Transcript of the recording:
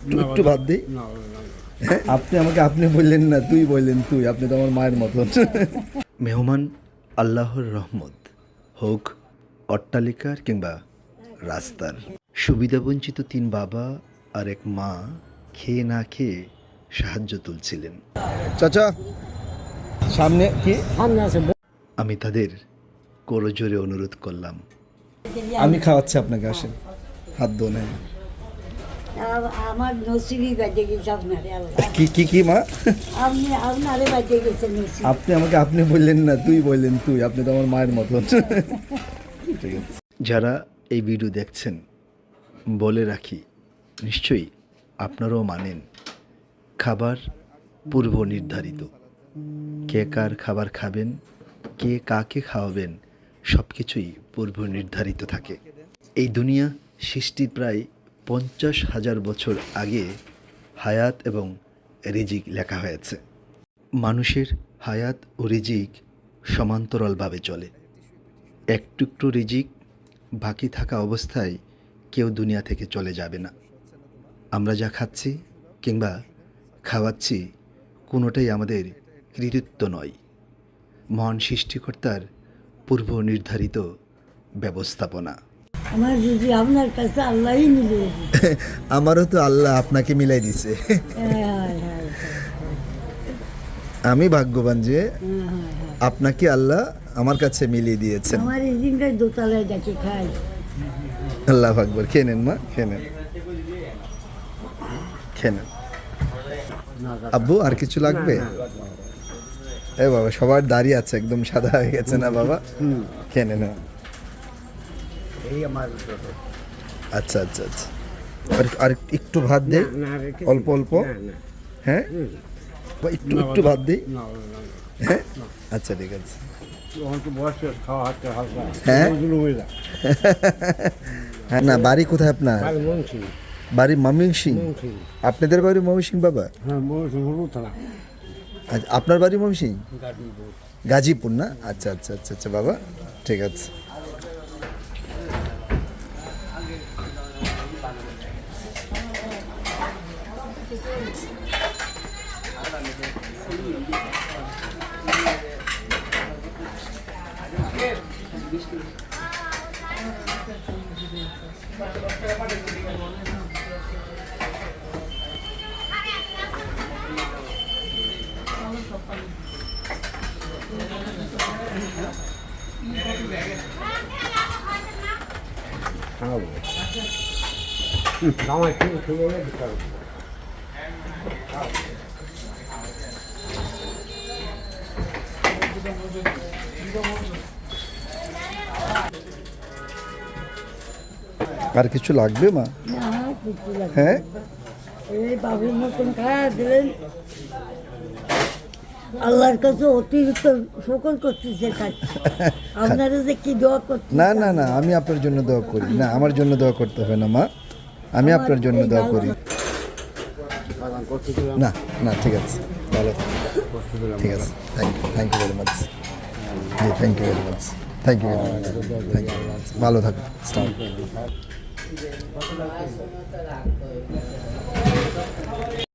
একটু ভাত দিই। হ্যাঁ, আপনি আমাকে আপনি বললেন না, তুই বললেন তুই। আপনি তো আমার মায়ের মতন। মেহমান আল্লাহর রহমত হোক অট্টালিকার কিংবা রাস্তার। সুবিধাবঞ্চিত 3 বাবা আর এক মা খেয়ে না খেয়ে সাহায্য তুলছিলেন। চাচা সামনে কি? আমি তাদের করজোরে অনুরোধ করলাম, আমি খাওয়াচ্ছি আপনাকে, আসেন হাত ধোন। আমার নসিবই বাজে গেছে আপনারে আল্লাহ। কি কি কি মা? আপনারে বাজে গেছে নসিব। আপনি আমাকে আপনি বললেন না, তুই বললেন তুই। আপনি তো আমার মায়ের মতন। ঠিক আছে। যারা এই ভিডিও দেখছেন বলে রাখি, নিশ্চয়ই আপনারাও মানেন খাবার পূর্ব নির্ধারিত। কে কার খাবার খাবেন, কে কাকে খাওয়াবেন, সব কিছুই পূর্ব নির্ধারিত থাকে। এই দুনিয়া সৃষ্টির প্রায় 50,000 বছর আগে হায়াত এবং রিজিক লেখা হয়েছে। মানুষের হায়াত ও রিজিক সমান্তরালভাবে চলে। এক টুকরো রিজিক বাকি থাকা অবস্থায় কেউ দুনিয়া থেকে চলে যাবে না। আমরা যা খাচ্ছি কিংবা খাওয়াচ্ছি কোনোটাই আমাদের কৃতিত্ব নয়, মহান সৃষ্টিকর্তার পূর্ব নির্ধারিত ব্যবস্থাপনা। আমার যদি আপনার কাছে আল্লাহই মিলিয়ে দিচ্ছে। আমারও তো আল্লাহ আপনাকে মিলাই দিছে। আমি ভাগ্যবান যে আপনাকে আল্লাহ আমার কাছে মিলিয়ে দিয়েছেন। আমার এই দিনটাই দোতলায় ডাকে খাই। আল্লাহ আকবার। খেয়ে নেন মা, খেয়ে নেন, খেয়ে নেন। আব্বু আর কিছু লাগবে? এ বাবা, সবার দাড়ি আছে, একদম সাদা হয়ে গেছে না বাবা? খেয়ে নেন। আচ্ছা আচ্ছা আচ্ছা। আর একটু ভাত দেই, অল্প অল্প। হ্যাঁ, একটু একটু ভাত দিই। হ্যাঁ, আচ্ছা ঠিক আছে। হ্যাঁ হ্যাঁ। না, বাড়ি কোথায় আপনার? বাড়ি ময়মনসিং। আপনাদের বাড়ি ময়মনসিং বাবা? আচ্ছা, আপনার বাড়ি ময়মনসিং? গাজীপুর না? আচ্ছা আচ্ছা আচ্ছা আচ্ছা বাবা, ঠিক আছে। আর কিছু লাগবে মা? হ্যাঁ, এই বাবুর মতন খাওয়া দিলেন, আল্লাহর কাছে অতিরিক্ত সকল করতেছে। আপনারা যে কি দোয়া করতে? না না না, আমি আপনার জন্য দোয়া করি না। আমার জন্য দোয়া করতে হবে না মা, আমি আপনার জন্য দোয়া করি। না না, ঠিক আছে, ভালো, ঠিক আছে। Thank you very much. Thank you very much, thank you very much, thank you very much. ভালো থাকুন। আসসালামু আলাইকুম।